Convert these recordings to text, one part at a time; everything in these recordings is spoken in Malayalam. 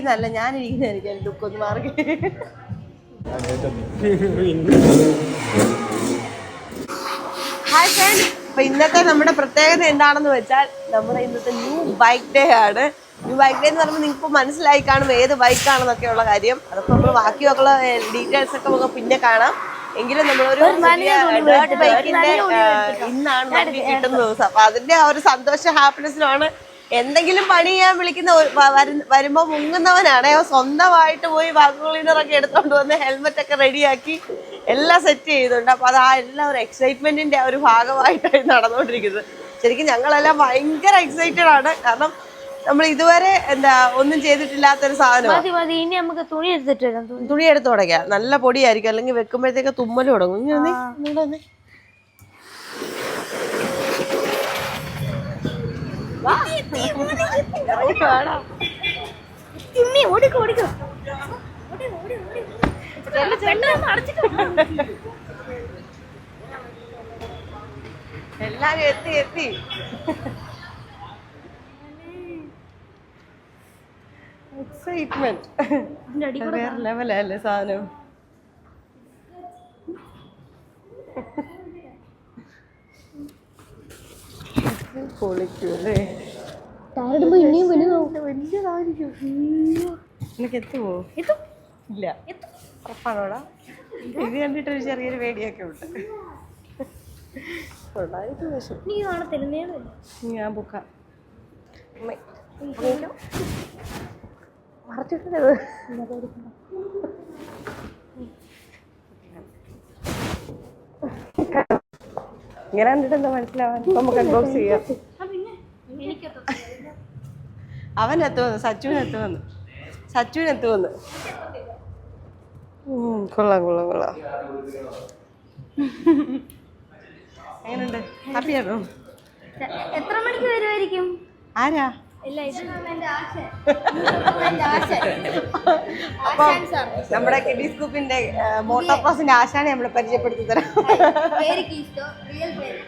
ഇരിക്കുന്നതല്ല ഞാനിരിക്കുന്നതായിരിക്കും ലുക്ക് ഒന്ന് മാറി. ഹായ് ഫ്രണ്ട്സ്, അപ്പൊ ഇന്നത്തെ നമ്മുടെ പ്രത്യേകത എന്താണെന്ന് വെച്ചാൽ നമ്മുടെ ഇന്നത്തെ ന്യൂ ബൈക്ക് ഡേ ആണ്. ന്യൂ ബൈക്ക് ഡേ എന്ന് പറയുമ്പോൾ നിങ്ങൾക്ക് മനസ്സിലായി കാണും ഏത് ബൈക്കാണെന്നൊക്കെയുള്ള കാര്യം. അതൊക്കെ നമ്മൾ ബാക്കിയൊക്കെയുള്ള ഡീറ്റെയിൽസ് ഒക്കെ നമുക്ക് പിന്നെ കാണാം. എങ്കിലും നമ്മളൊരു ഡേർട്ട് ബൈക്കിന്റെ ഇന്നാണ് നമുക്ക് കിട്ടുന്ന ദിവസം. അപ്പൊ അതിന്റെ ആ ഒരു സന്തോഷ ഹാപ്പിനെസ്സിലാണ്. എന്തെങ്കിലും പണി ചെയ്യാൻ വിളിക്കുന്ന വരുമ്പോ മുങ്ങുന്നവനാണ്. സ്വന്തമായിട്ട് പോയി വാക്യൂം ക്ലീനറൊക്കെ എടുത്തോണ്ട് വന്ന് ഹെൽമെറ്റ് ഒക്കെ റെഡിയാക്കി എല്ലാം സെറ്റ് ചെയ്തിട്ടുണ്ട്. അപ്പൊ അത് ആ എല്ലാം ഒരു എക്സൈറ്റ്മെന്റിന്റെ ഒരു ഭാഗമായിട്ടാണ് നടന്നുകൊണ്ടിരിക്കുന്നത്. ശരിക്കും ഞങ്ങളെല്ലാം ഭയങ്കര എക്സൈറ്റഡ് ആണ്. കാരണം നമ്മൾ ഇതുവരെ ഒന്നും ചെയ്തിട്ടില്ലാത്തൊരു സാധനം. ഇനി നമുക്ക് തുണി എടുത്ത് തുടങ്ങാം. നല്ല പൊടിയായിരിക്കും, അല്ലെങ്കിൽ വെക്കുമ്പോഴത്തേക്ക് തുമ്മൽ തുടങ്ങും. എല്ലാരും എത്തി എക്സൈറ്റ്മെന്റ് വേറെ ലെവലല്ലേ സാധനം. പൊളിക്കൂല്ലേ? വലിയതായിരിക്കും. നിനക്ക് എത്തുമോ? ഇല്ല, ഉറപ്പാണോടാ? ഇത് കണ്ടിട്ടൊരു ചെറിയൊരു പേടിയൊക്കെ ഉണ്ട്. ഞാൻ പൊക്കാം. മറച്ചിട്ടത് ഇങ്ങനെ കണ്ടിട്ട് എന്താ മനസ്സിലാവാൻ? നമുക്ക് അൺബോക്സ് ചെയ്യാം. അവനെത്തുവന്ന്, സച്ചുവിനെത്തുവന്ന്. കൊള്ളാം. എങ്ങനെയുണ്ട്? ഹാപ്പിയാണോ? എത്ര മണിക്ക് വരുമായിരിക്കും? ആരാ? നമ്മുടെ കിഡി സ്കൂപ്പിന്റെ മോട്ടോർ ക്രോസിന്റെ ആശാനെ നമ്മളെ പരിചയപ്പെടുത്തി തരാം. റിയൽ പേര്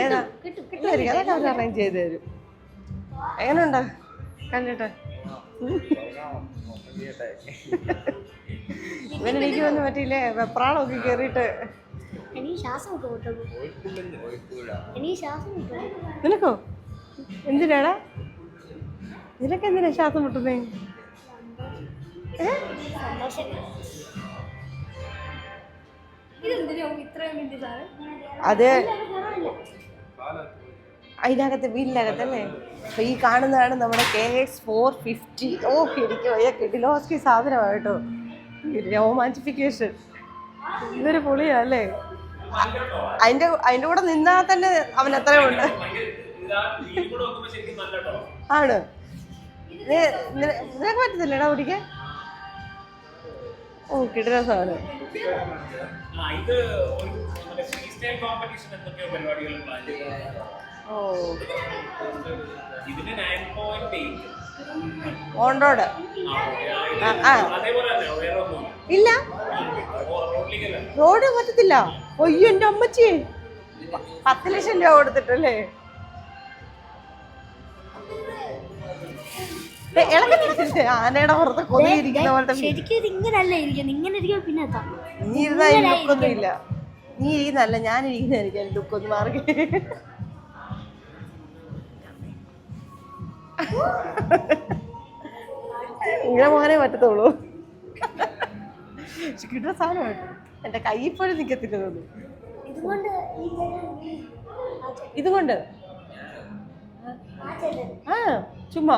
ഏതാ? കിട്ടുമായിരിക്കും, അതൊക്കെ അവർ അറേഞ്ച് ചെയ്ത് തരും. എങ്ങനെയുണ്ട് കണ്ടിട്ട്? ഇവനെനിക്ക് വന്ന് പറ്റിയില്ലേ, വെപ്രാളമൊക്കെ കേറിയിട്ട്. നിനക്കോ? എന്തിനാടാ? നിനക്കെന്തിനാ ശ്വാസം മുട്ടുന്നേ? അത് അതിനകത്ത് വീലിനകത്തല്ലേ. അപ്പൊ ഈ കാണുന്നതാണ് നമ്മുടെ KX 450. എനിക്ക് വയ്യ, കിടിലോസ്കി സാധനമാണ് കേട്ടോ. രോമാഞ്ചിഫിക്കേഷൻ. ഇതൊരു പൊളിയാ അല്ലേ? അതിന്റെ കൂടെ നിന്നാൽ തന്നെ അവൻ എത്രയുണ്ട്. ആണ്. നിനക്ക് പറ്റത്തില്ലടാ ഓടിക്കാൻ? കിടില സാധനം. ഓൺ റോഡ് ഇല്ല, റോഡ് പറ്റത്തില്ല. ഒയ്യോ എന്റെ അമ്മച്ചി, 10 ലക്ഷം രൂപ കൊടുത്തിട്ടല്ലേ? ആനയുടെ പുറത്ത് കൊതിയിരിക്കുന്ന പോലത്തെ. നീ ഇരുന്നാ ലുക്കൊന്നും ഇല്ല. നീ ഇരിക്കുന്നല്ല ഞാനിരിക്കുന്നതായിരിക്കും ലുക്കൊന്ന് മാറി. ഇങ്ങനെ പോകാനേ പറ്റത്തുള്ളൂ. കിട്ടുന്ന സാധനമായിട്ട് എന്റെ കൈ ഇപ്പോഴും നിൽക്കത്തില്ല. ഇതുകൊണ്ട് ചുമ്മാ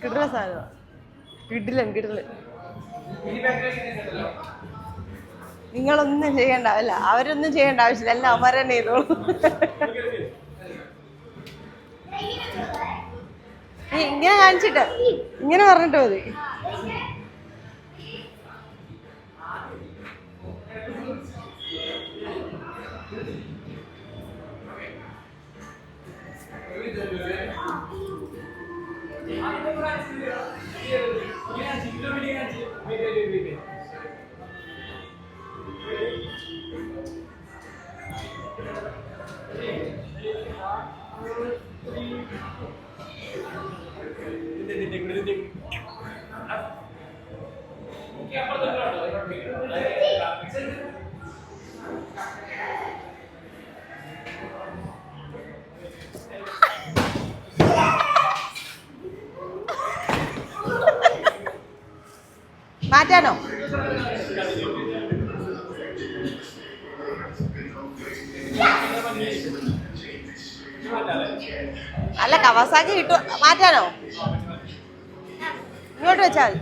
കിട്ടുന്ന സാധനമാണ്. കിടിലൻ. നിങ്ങളൊന്നും ചെയ്യണ്ട, അല്ല അവരൊന്നും ചെയ്യേണ്ട ആവശ്യമില്ല, എല്ലാം അവന്മാർ തന്നെ ചെയ്തോളൂ. ഇങ്ങനെ കാണിച്ചിട്ട് ഇങ്ങനെ പറഞ്ഞിട്ട് മതി. മാറ്റാനോ? അല്ല കവാസാക്കി കിട്ടു. മാറ്റാനോ? ഇങ്ങോട്ട് വെച്ചാൽ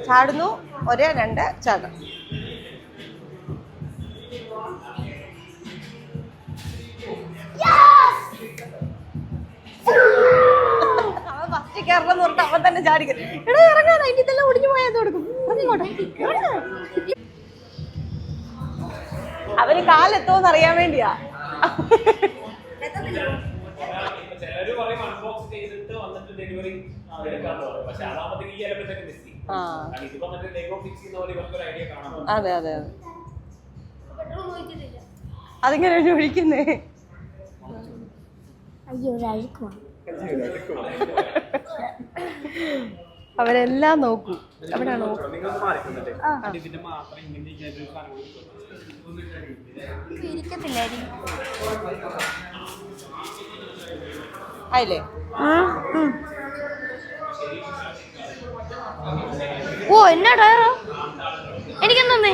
ചാടുന്നു. 1 2 ചാടും. അവൻ ഫസ്റ്റ് കയറണം പറഞ്ഞിട്ട് അവൻ തന്നെ ചാടിക്കും. എടാ ഇറങ്ങാൻ അതിന്റെ ഇതെല്ലാം ഒടിഞ്ഞു പോയത് കൊടുക്കും. അവന് കാലെത്തോന്ന് അറിയാൻ വേണ്ടിയാ. അതെ അതെ അതെ. അതിങ്ങനെ ഒഴിക്കുന്നേ. അവരെല്ലാം നോക്കൂ. എവിടെയാണോ ആയില്ലേ? ഓ എന്നാ ടയറാ? എനിക്കെന്തോന്നേ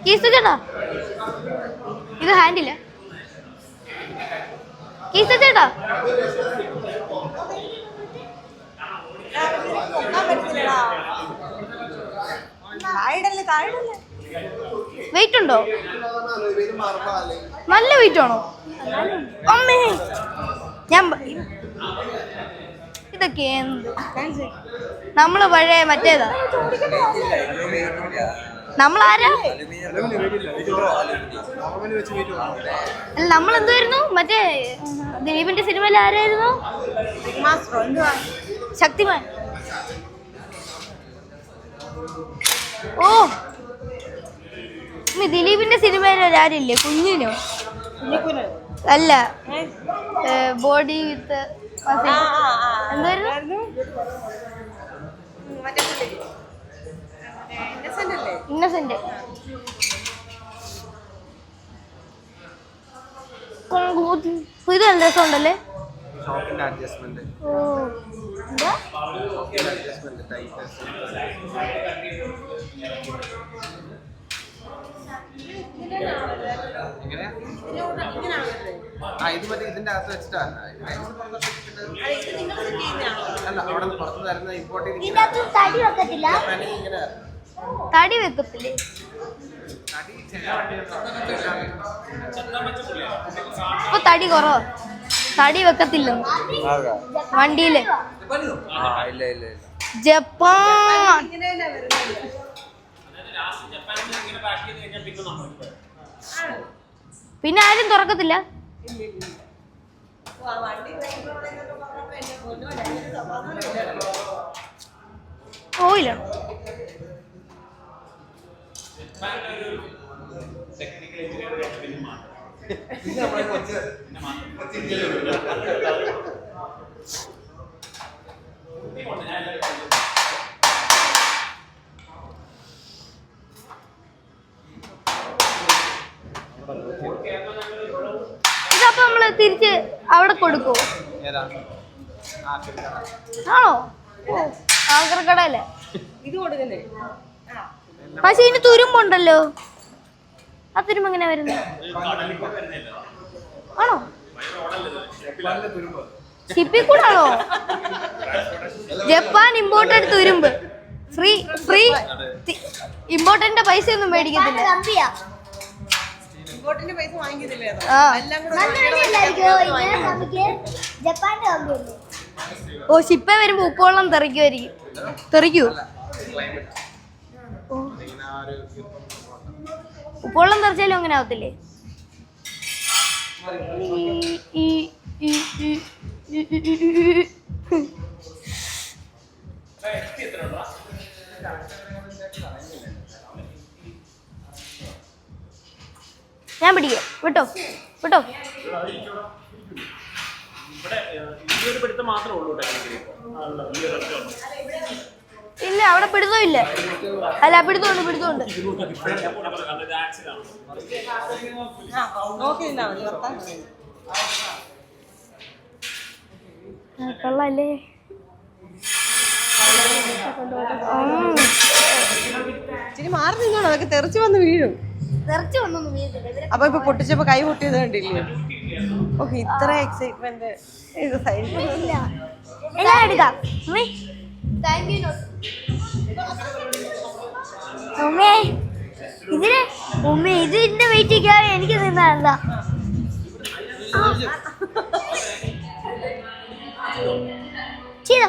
കീസ് ചേട്ടാ, ഇത് ഹാൻഡില്ല. കീസ് ചേട്ടാ വെയിറ്റ് ഉണ്ടോ? നല്ല വെയിറ്റ് ആണോ? അമ്മേ ഞാൻ ഇതൊക്കെ നമ്മള് പഴയ മറ്റേതാ. നമ്മളാരാ? അല്ല നമ്മളെന്തായിരുന്നു മറ്റേ ദിലീപിന്റെ സിനിമയിൽ ആരായിരുന്നു? ശക്തിമാൻ. ഓ ദിലീപിന്റെ സിനിമയിൽ ആരില്ലേ? കുഞ്ഞിനോ? അല്ല, ബോഡി വിത്ത് എന്തായിരുന്നു? ഇന്നസെന്റ്. ഇത് നല്ല രസമുണ്ടല്ലേ? ഇതിന്റെ അകത്ത് വെച്ചിട്ടാ അല്ല അവിടെ പുറത്ത് തരുന്ന ഇമ്പോർട്ട് തടി വെക്കത്തില്ലേ? ഇപ്പൊ തടി കുറവാ. തടി വെക്കത്തില്ല വണ്ടിയില്. ജപ്പാൻ. പിന്നെ ആരും തുറക്കത്തില്ല. ഓയിലാണോ? ഇതപ്പൊ നമ്മള് തിരിച്ച് അവിടെ കൊടുക്കോ? ആണോ? ആഗ്രക്കടല്ലേ ഇത് കൊടുക്കുന്നേ? പക്ഷെ ഇതിന് തുരുമ്പുണ്ടല്ലോ. ആ തുരുമ്പ് എങ്ങനെ വരുന്നത്? ആണോ? ഷിപ്പിൽ കൂടാണോ? ജപ്പാൻ ഇമ്പോർട്ടഡ് തുരുമ്പ്. Free free. ഇമ്പോർട്ടന്റിന്റെ പൈസ ഒന്നും മേടിക്കത്തില്ല. ഓ ഷിപ്പ വരുമ്പോ ഉപ്പുവെള്ളം തെറിക്കുമായിരിക്കും. തെറിക്കൂ? ഉപ്പുവെള്ളം തെറിച്ചാലും അങ്ങനെ ആവത്തില്ലേ? ഞാൻ പിടിക്കാം. വിട്ടോ വിട്ടോ. ഇല്ല, അവിടെ പിടുത്തമില്ല. അല്ല, പിടുത്തമുണ്ട്, പിടുത്തമുണ്ട്. കൊള്ളാല്ലേ? ഇച്ചിരി മാറി നിന്നോളൂ, അതൊക്കെ തെറിച്ച് വന്ന് വീഴും. തെറിച്ച് വന്നൊന്നും വീഴത്തില്ല. അപ്പൊ ഇപ്പൊ പൊട്ടിച്ചപ്പോ കൈ പൊട്ടിയത് കണ്ടില്ലേ? ഓ, ഇത്ര എക്സൈറ്റ്മെന്റ് ഇത് സഹിക്കില്ല. എല്ലാം എടുക്കാം. ഉമ്മേ ഇതിന് ഉമ്മ ഇതിന്റെ വെയിറ്റ് ചെയ്യാൻ എനിക്ക് നിന്നല്ല. ചെയ്തോ.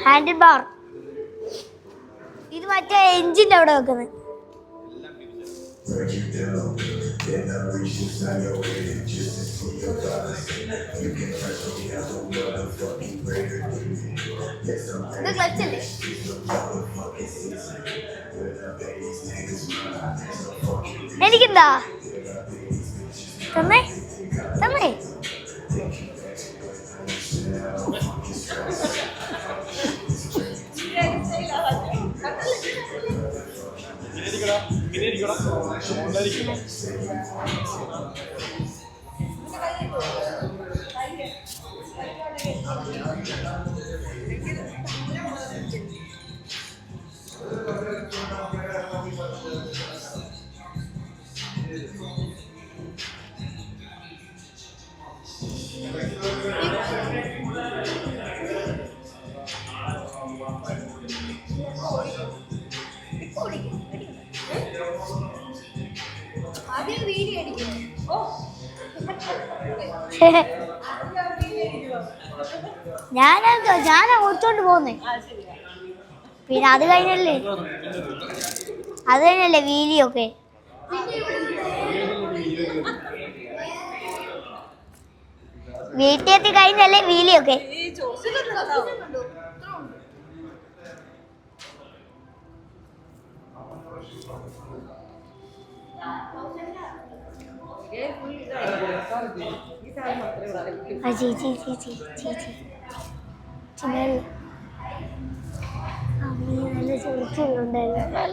ഹാൻഡിൽ ബാർ ഇത് മറ്റേ എഞ്ചിന്റെ അവിടെ വെക്കുന്നത്. ഇത് ക്ലച്ചല്ലേ? എനിക്കെന്താ തന്നേ തന്നേ? ഞാനാ ഓടിച്ചോണ്ട് പോന്നേ. പിന്നെ അത് കഴിഞ്ഞല്ലേ വീലിയൊക്കെ. വീട്ടിൽ എത്തി കഴിഞ്ഞല്ലേ വീലിയൊക്കെ. നല്ല ചോദിച്ചുണ്ടായിരുന്നു.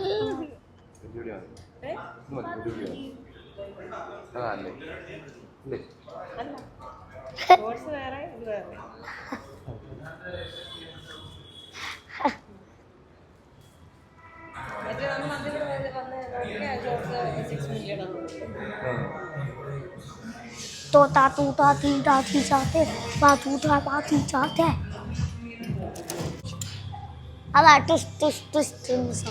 तोता तूता तीता थी चाहते बातूता बाती चाहते अला टुस टुस टुस टुस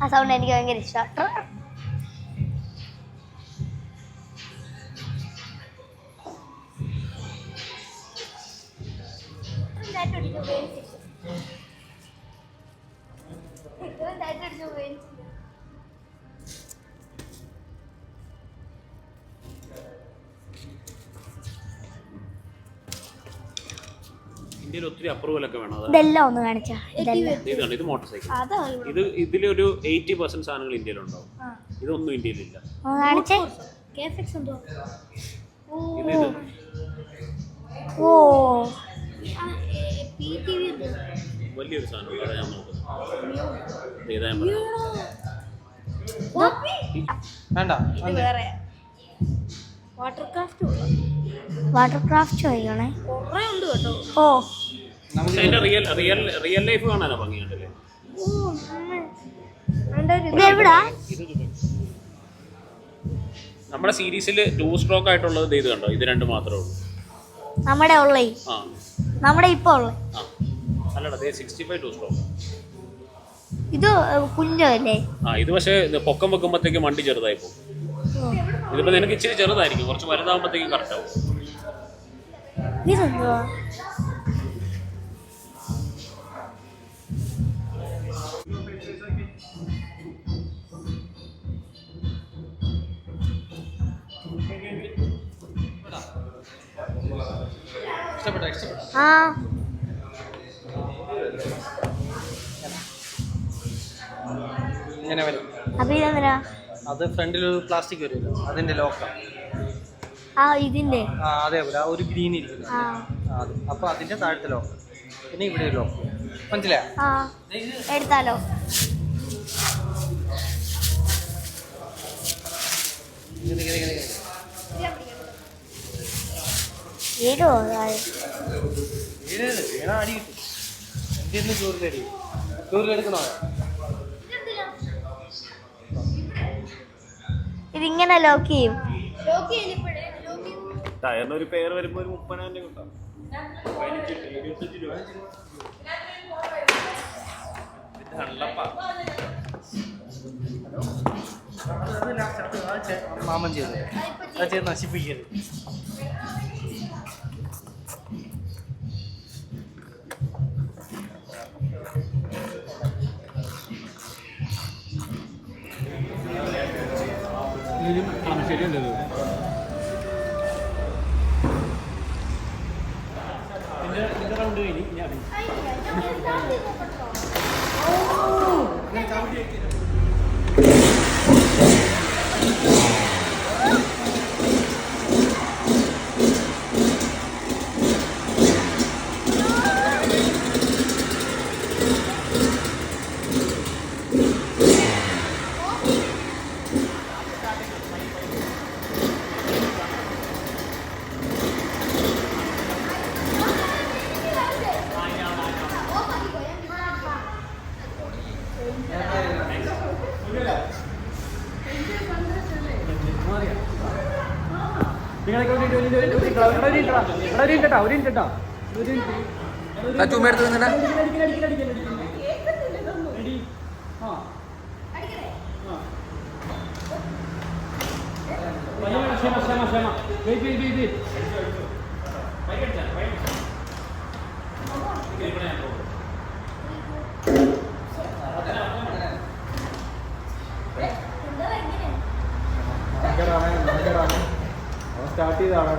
ആ സൗണ്ട് എനിക്ക് ഭയങ്കര ഇഷ്ടമാണ്. ഇന്ത്യയിൽ ഒത്തിരി അപ്രൂവൽ ഒക്കെ വേണം. ഇതെല്ലാം ഒന്ന് കാണിച്ചാ. ഇതാണ് ഇത് മോട്ടോർ സൈക്കിൾ. ഇതിലൊരു 80% സാധനങ്ങൾ ഇന്ത്യയിലുണ്ടാവും. ഇതൊന്നും ഇന്ത്യയിലില്ല. വലിയൊരു സാധനം അതാ ഞാൻ നോക്കുന്നത്. ഇതാ ഞാൻ പറയാം. വേണ്ട വേറെ വാട്ടർ ക്രാഫ്റ്റ് ചോദിക്കണേ കുറേ ഉണ്ട് കേട്ടോ. ഓ പക്ഷെ അതിന്റെ റിയൽ ലൈഫ് കാണാനോ ഭംഗിയുണ്ടല്ലേ. ഇത് എവിടാ? നമ്മുടെ സീരീസിൽ 2 സ്ട്രോക്ക് ആയിട്ടുള്ളത് ഇത് കണ്ടോ, ഇത് 2 മാത്രമേ ഉള്ളൂ. നമ്മുടെ ഉള്ളേ ആ നമ്മുടെ ഇപ്പൊ ഉള്ളേ ആ അല്ലടാ, 65 2 സ്ട്രോക്ക്. ഇത് കുഞ്ഞല്ലേ? ആ ഇത് പക്ഷേ പൊക്കം വെക്കുമ്പോഴത്തേക്ക് വണ്ടി ചെറുതായി പോകും. ഇതിപ്പോ നിനക്ക് ഇച്ചിരി ചെറുതായിരിക്കും, കുറച്ച് വലുതാകുമ്പോഴത്തേക്കും കറക്റ്റ് ആവും. ഇതെന്തുവാ? ആ ഇങ്ങനെ വരും. അപ്പൊ ഇതെന്തിനാ? അത് ഫ്രണ്ടിൽ ഒരു പ്ലാസ്റ്റിക് വരുമല്ലോ, അതിന്റെ ലോക്കാണ്. ആ ഇതിന്റെ അതേപോലെ ആ ഒരു ഗ്രീൻ ഇരിക്കുന്നു, ആ അത്. അപ്പൊ അതിന്റെ താഴത്തെ ലോക്ക്, പിന്നെ ഇവിടെ ഒരു ലോക്ക്. മനസ്സിലായോ? ആ എടുത്താലോ? വീടോ വീണ അടി കിട്ടും. എന്തിന്ന് ചോറിലടി ചോറിലെടുക്കണോ? ഇതിങ്ങനെ ലോക്ക് ചെയ്യും. ടയറിന് ഒരു പേര് വരുമ്പോൾ ഒരു 30,000 കിട്ടാം. മാമൻ ചെയ്ത് അത് ചെയ്ത് നശിപ്പിക്കരുത്. ശരിയല്ലേ റൗണ്ട് കഴിഞ്ഞ് ഞാൻ ചുമ്മെടുത്ത് നിന്നെ സ്റ്റാർട്ട് ചെയ്താണ്